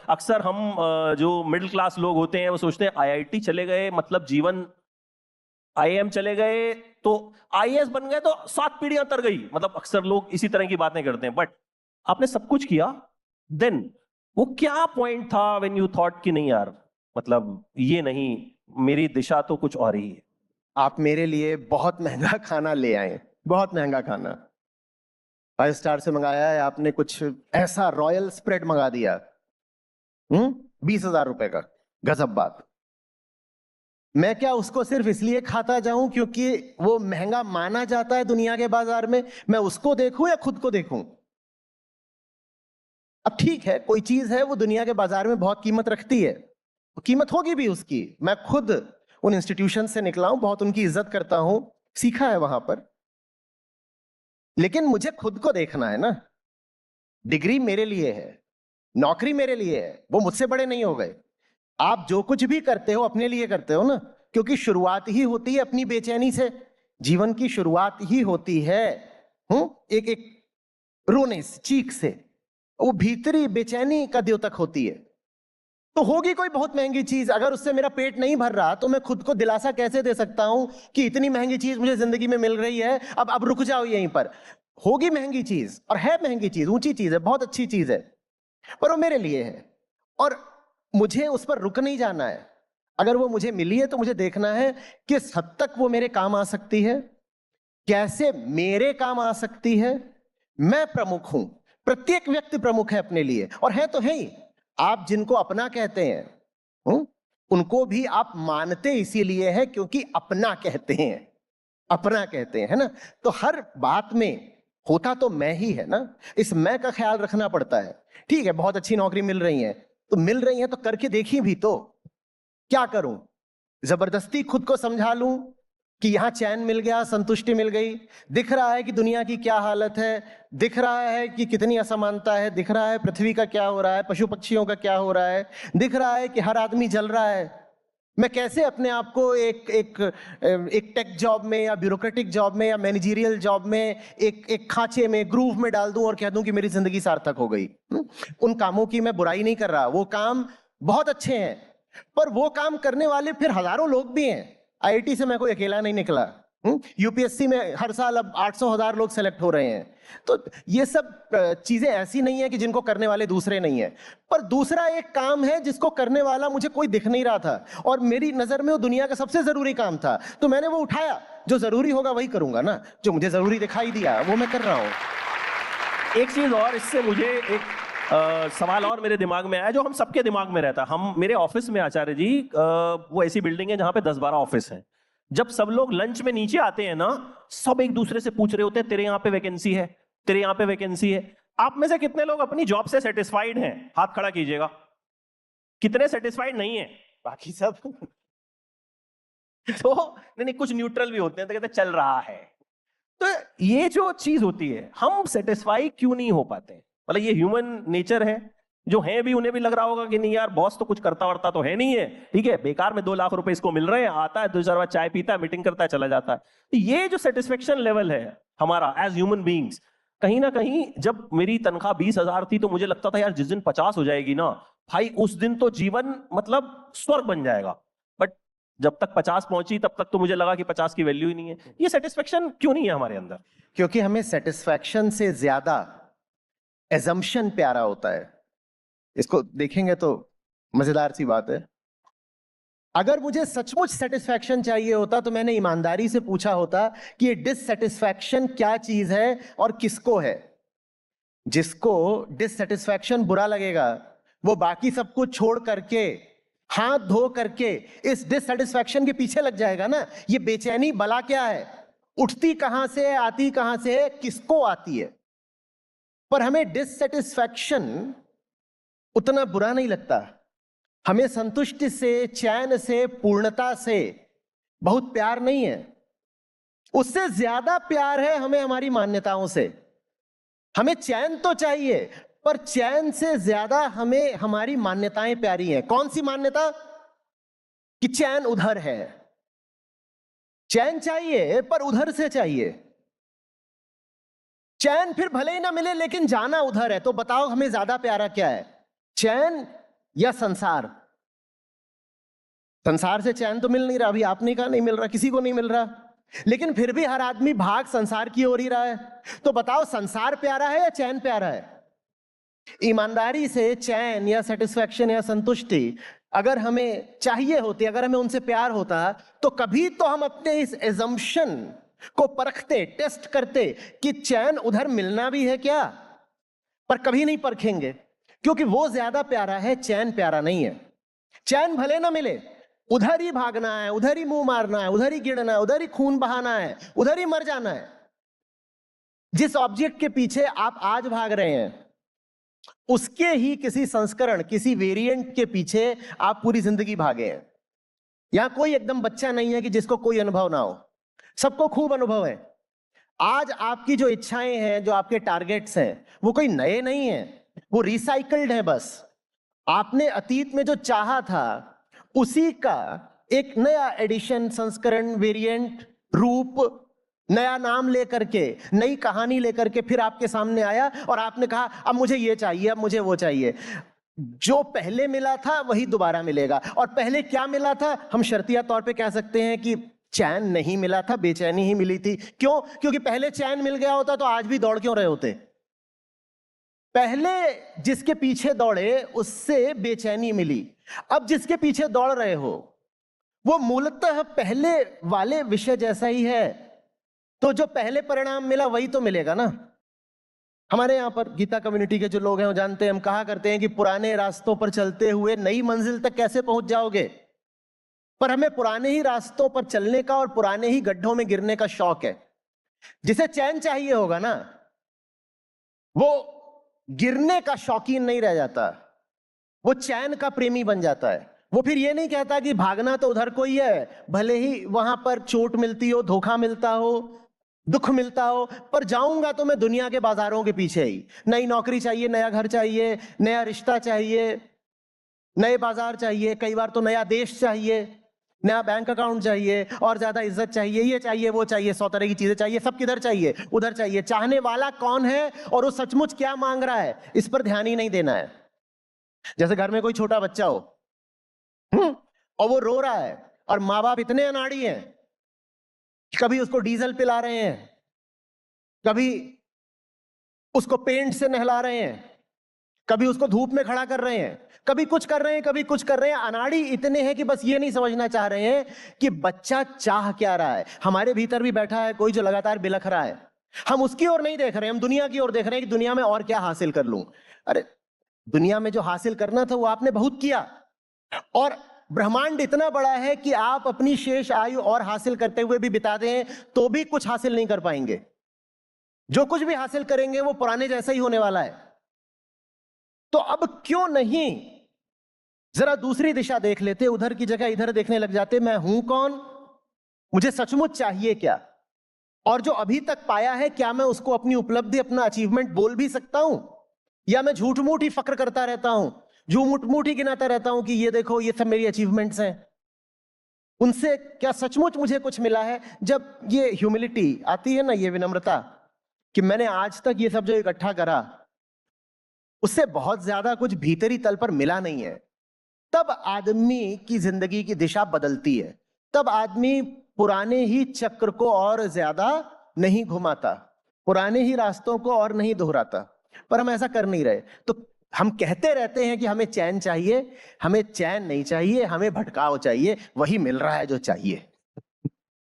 अक्सर हम जो मिडिल क्लास लोग होते हैं वो सोचते हैं आईआईटी चले गए मतलब जीवन, आईएएम चले गए तो आईएएस बन गए तो 7 पीढ़ियां तर गई, मतलब अक्सर लोग इसी तरह की बातें करते हैं। बट आपने सब कुछ किया, देन वो क्या पॉइंट था व्हेन यू थॉट कि नहीं यार, मतलब ये नहीं, मेरी दिशा तो कुछ और ही है? आप मेरे लिए बहुत महंगा खाना ले आए, बहुत महंगा खाना 5 स्टार से मंगाया है आपने, कुछ ऐसा रॉयल स्प्रेड मंगा दिया 20,000 रुपए का, गजब बात। मैं क्या उसको सिर्फ इसलिए खाता जाऊं क्योंकि वो महंगा माना जाता है दुनिया के बाजार में? मैं उसको देखूं या खुद को देखूं? अब ठीक है, कोई चीज है वो दुनिया के बाजार में बहुत कीमत रखती है, तो कीमत होगी भी उसकी। मैं खुद उन इंस्टीट्यूशन से निकला हूं, बहुत उनकी इज्जत करता हूं, सीखा है वहां पर। लेकिन मुझे खुद को देखना है ना। डिग्री मेरे लिए है, नौकरी मेरे लिए है, वो मुझसे बड़े नहीं हो गए। आप जो कुछ भी करते हो अपने लिए करते हो ना, क्योंकि शुरुआत ही होती है अपनी बेचैनी से। जीवन की शुरुआत ही होती है एक एक रोने से, चीख से। वो भीतरी बेचैनी का द्योतक होती है। तो होगी कोई बहुत महंगी चीज, अगर उससे मेरा पेट नहीं भर रहा तो मैं खुद को दिलासा कैसे दे सकता हूं कि इतनी महंगी चीज मुझे जिंदगी में मिल रही है, अब रुक जाओ यहीं पर। होगी महंगी चीज, और है महंगी चीज, ऊंची चीज है, बहुत अच्छी चीज है, पर वो मेरे लिए है और मुझे उस पर रुक नहीं जाना है। अगर वो मुझे मिली है तो मुझे देखना है किस हद तक वो मेरे काम आ सकती है, कैसे मेरे काम आ सकती है। मैं प्रमुख हूं, प्रत्येक व्यक्ति प्रमुख है अपने लिए, और है तो है ही। आप जिनको अपना कहते हैं उनको भी आप मानते इसीलिए है क्योंकि अपना कहते हैं, अपना कहते हैं, है ना। तो हर बात में होता तो मैं ही है ना, इस मैं का ख्याल रखना पड़ता है। ठीक है, बहुत अच्छी नौकरी मिल रही है तो मिल रही है तो करके देखी भी तो। क्या करूं, जबरदस्ती खुद को समझा लूं कि यहां चैन मिल गया, संतुष्टि मिल गई? दिख रहा है कि दुनिया की क्या हालत है, दिख रहा है कि कितनी असमानता है, दिख रहा है पृथ्वी का क्या हो रहा है, पशु पक्षियों का क्या हो रहा है, दिख रहा है कि हर आदमी जल रहा है। मैं कैसे अपने आप को एक टेक जॉब में या ब्यूरोक्रेटिक जॉब में या मैनेजरियल जॉब में एक खांचे में, ग्रूव में डाल दूं और कह दूं कि मेरी जिंदगी सार्थक हो गई? उन कामों की मैं बुराई नहीं कर रहा, वो काम बहुत अच्छे हैं, पर वो काम करने वाले फिर हजारों लोग भी हैं। आईआईटी से मैं कोई अकेला नहीं निकला। यूपीएससी में हर साल अब 800,000 लोग सेलेक्ट हो रहे हैं। तो ये सब चीजें ऐसी नहीं है कि जिनको करने वाले दूसरे नहीं है। पर दूसरा एक काम है जिसको करने वाला मुझे कोई दिख नहीं रहा था, और मेरी नजर में वो दुनिया का सबसे जरूरी काम था, तो मैंने वो उठाया। जो जरूरी होगा वही करूंगा ना, जो मुझे जरूरी दिखाई दिया वो मैं कर रहा हूं। एक चीज और, इससे मुझे एक सवाल और मेरे दिमाग में आया जो हम सबके दिमाग में रहता। हम, मेरे ऑफिस में आचार्य जी, वो ऐसी बिल्डिंग है जहां पे 10-12 ऑफिस हैं। जब सब लोग लंच में नीचे आते हैं ना, सब एक दूसरे से पूछ रहे होते हैं तेरे यहाँ पे वैकेंसी है, तेरे यहाँ पे वैकेंसी है। आप में से कितने लोग अपनी जॉब से सेटिस्फाइड हैं? हाथ खड़ा कीजिएगा। कितने सेटिस्फाइड नहीं है? बाकी सब तो नहीं, कुछ न्यूट्रल भी होते हैं, तो कहते हैं चल रहा है। तो ये जो चीज होती है, हम सेटिस्फाई क्यों नहीं हो पाते? मतलब ये ह्यूमन नेचर है। जो है भी उन्हें भी लग रहा होगा कि नहीं यार, बॉस तो कुछ करता वर्ता तो है नहीं है, ठीक है, बेकार में 2 लाख रुपए इसको मिल रहे हैं, आता है 2-4 बार चाय पीता है, मीटिंग करता है, चला जाता है। तो ये जो सेटिस्फेक्शन लेवल है हमारा एज ह्यूमन बींग्स, कहीं ना कहीं, जब मेरी तनख्वाह 20,000 थी तो मुझे लगता था यार जिस दिन 50 हो जाएगी ना भाई, उस दिन तो जीवन मतलब स्वर्ग बन जाएगा। बट जब तक 50 पहुंची तब तक तो मुझे लगा कि 50 की वैल्यू ही नहीं है। ये सेटिस्फेक्शन क्यों नहीं है हमारे अंदर? क्योंकि हमें सेटिस्फैक्शन से ज्यादा एजम्पशन प्यारा होता है। इसको देखेंगे तो मजेदार सी बात है। अगर मुझे सचमुच सेटिस्फैक्शन चाहिए होता तो मैंने ईमानदारी से पूछा होता कि ये डिससेटिस्फैक्शन क्या चीज है और किसको है। जिसको डिससेटिस्फैक्शन बुरा लगेगा वो बाकी सब कुछ छोड़ करके, हाथ धो करके इस डिससेटिस्फैक्शन के पीछे लग जाएगा ना। ये बेचैनी बला क्या है, उठती कहां से है, आती कहां से है, किसको आती है? पर हमें डिससेटिस्फैक्शन उतना बुरा नहीं लगता। हमें संतुष्टि से, चैन से, पूर्णता से बहुत प्यार नहीं है। उससे ज्यादा प्यार है हमें हमारी मान्यताओं से। हमें चैन तो चाहिए, पर चैन से ज्यादा हमें हमारी मान्यताएं प्यारी हैं। कौन सी मान्यता? कि चैन उधर है। चैन चाहिए पर उधर से चाहिए। चैन फिर भले ही ना मिले लेकिन जाना उधर है, तो बताओ हमें ज्यादा प्यारा क्या है? चैन या संसार? संसार से चैन तो मिल नहीं रहा, अभी आपने कहा नहीं मिल रहा, किसी को नहीं मिल रहा, लेकिन फिर भी हर आदमी भाग संसार की ओर ही रहा है। तो बताओ संसार प्यारा है या चैन प्यारा है? ईमानदारी से चैन या सेटिस्फैक्शन या संतुष्टि अगर हमें चाहिए होती, अगर हमें उनसे प्यार होता, तो कभी तो हम अपने इस एजम्पशन को परखते, टेस्ट करते कि चैन उधर मिलना भी है क्या। पर कभी नहीं परखेंगे, क्योंकि वो ज्यादा प्यारा है, चैन प्यारा नहीं है। चैन भले ना मिले, उधर ही भागना है, उधर ही मुंह मारना है, उधर ही गिरना है, उधर ही खून बहाना है, उधर ही मर जाना है। जिस ऑब्जेक्ट के पीछे आप आज भाग रहे हैं, उसके ही किसी संस्करण, किसी वेरिएंट के पीछे आप पूरी जिंदगी भागे हैं। यहां कोई एकदम बच्चा नहीं है कि जिसको कोई अनुभव ना हो, सबको खूब अनुभव है। आज आपकी जो इच्छाएं हैं, जो आपके टारगेट्स हैं, वो कोई नए नहीं हैं, वो रिसाइकल्ड है। बस आपने अतीत में जो चाहा था उसी का एक नया एडिशन, संस्करण, वेरिएंट, रूप, नया नाम लेकर के, नई कहानी लेकर के फिर आपके सामने आया और आपने कहा अब मुझे ये चाहिए, अब मुझे वो चाहिए। जो पहले मिला था वही दोबारा मिलेगा। और पहले क्या मिला था? हम शर्तिया तौर पे कह सकते हैं कि चैन नहीं मिला था, बेचैनी ही मिली थी। क्यों? क्योंकि पहले चैन मिल गया होता तो आज भी दौड़ क्यों रहे होते? पहले जिसके पीछे दौड़े उससे बेचैनी मिली, अब जिसके पीछे दौड़ रहे हो वो मूलतः पहले वाले विषय जैसा ही है, तो जो पहले परिणाम मिला वही तो मिलेगा ना। हमारे यहां पर गीता कम्युनिटी के जो लोग हैं वो जानते हैं, हम कहा करते हैं कि पुराने रास्तों पर चलते हुए नई मंजिल तक कैसे पहुंच जाओगे। पर हमें पुराने ही रास्तों पर चलने का और पुराने ही गड्ढों में गिरने का शौक है। जिसे चैन चाहिए होगा ना, वो गिरने का शौकीन नहीं रह जाता, वो चैन का प्रेमी बन जाता है। वो फिर ये नहीं कहता कि भागना तो उधर को ही है, भले ही वहां पर चोट मिलती हो, धोखा मिलता हो, दुख मिलता हो, पर जाऊंगा तो मैं दुनिया के बाजारों के पीछे ही। नई नौकरी चाहिए, नया घर चाहिए, नया रिश्ता चाहिए, नए बाजार चाहिए, कई बार तो नया देश चाहिए, नया बैंक अकाउंट चाहिए, और ज्यादा इज्जत चाहिए, ये चाहिए, वो चाहिए, 100 तरह की चीजें चाहिए। सब किधर चाहिए? उधर चाहिए। चाहने वाला कौन है और वो सचमुच क्या मांग रहा है, इस पर ध्यान ही नहीं देना है। जैसे घर में कोई छोटा बच्चा हो और वो रो रहा है और माँ बाप इतने अनाड़ी हैं, कभी उसको डीजल पिला रहे हैं, कभी उसको पेंट से नहला रहे हैं, कभी उसको धूप में खड़ा कर रहे हैं, कभी कुछ कर रहे हैं, कभी कुछ कर रहे हैं। अनाड़ी इतने हैं कि बस ये नहीं समझना चाह रहे हैं कि बच्चा चाह क्या रहा है। हमारे भीतर भी बैठा है कोई जो लगातार बिलख रहा है, हम उसकी ओर नहीं देख रहे, हम दुनिया की ओर देख रहे हैं कि दुनिया में और क्या हासिल कर लूं। अरे दुनिया में जो हासिल करना था वो आपने बहुत किया, और ब्रह्मांड इतना बड़ा है कि आप अपनी शेष आयु और हासिल करते हुए भी बिता दें तो भी कुछ हासिल नहीं कर पाएंगे। जो कुछ भी हासिल करेंगे वो पुराने जैसा ही होने वाला है। तो अब क्यों नहीं जरा दूसरी दिशा देख लेते, उधर की जगह इधर देखने लग जाते। मैं हूं कौन, मुझे सचमुच चाहिए क्या, और जो अभी तक पाया है क्या मैं उसको अपनी उपलब्धि, अपना अचीवमेंट बोल भी सकता हूं, या मैं झूठ मूठ ही फक्र करता रहता हूं, झूठ मूठ ही गिनाता रहता हूं कि ये देखो ये सब मेरी अचीवमेंट्स हैं। उनसे क्या सचमुच मुझे कुछ मिला है? जब ये ह्यूमिलिटी आती है ना, ये विनम्रता कि मैंने आज तक ये सब जो इकट्ठा करा उससे बहुत ज्यादा कुछ भीतरी तल पर मिला नहीं है, तब आदमी की जिंदगी की दिशा बदलती है। तब आदमी पुराने ही चक्र को और ज्यादा नहीं घुमाता, पुराने ही रास्तों को और नहीं दोहराता। पर हम ऐसा कर नहीं रहे, तो हम कहते रहते हैं कि हमें चैन चाहिए। हमें चैन नहीं चाहिए, हमें भटकाव चाहिए, वही मिल रहा है जो चाहिए।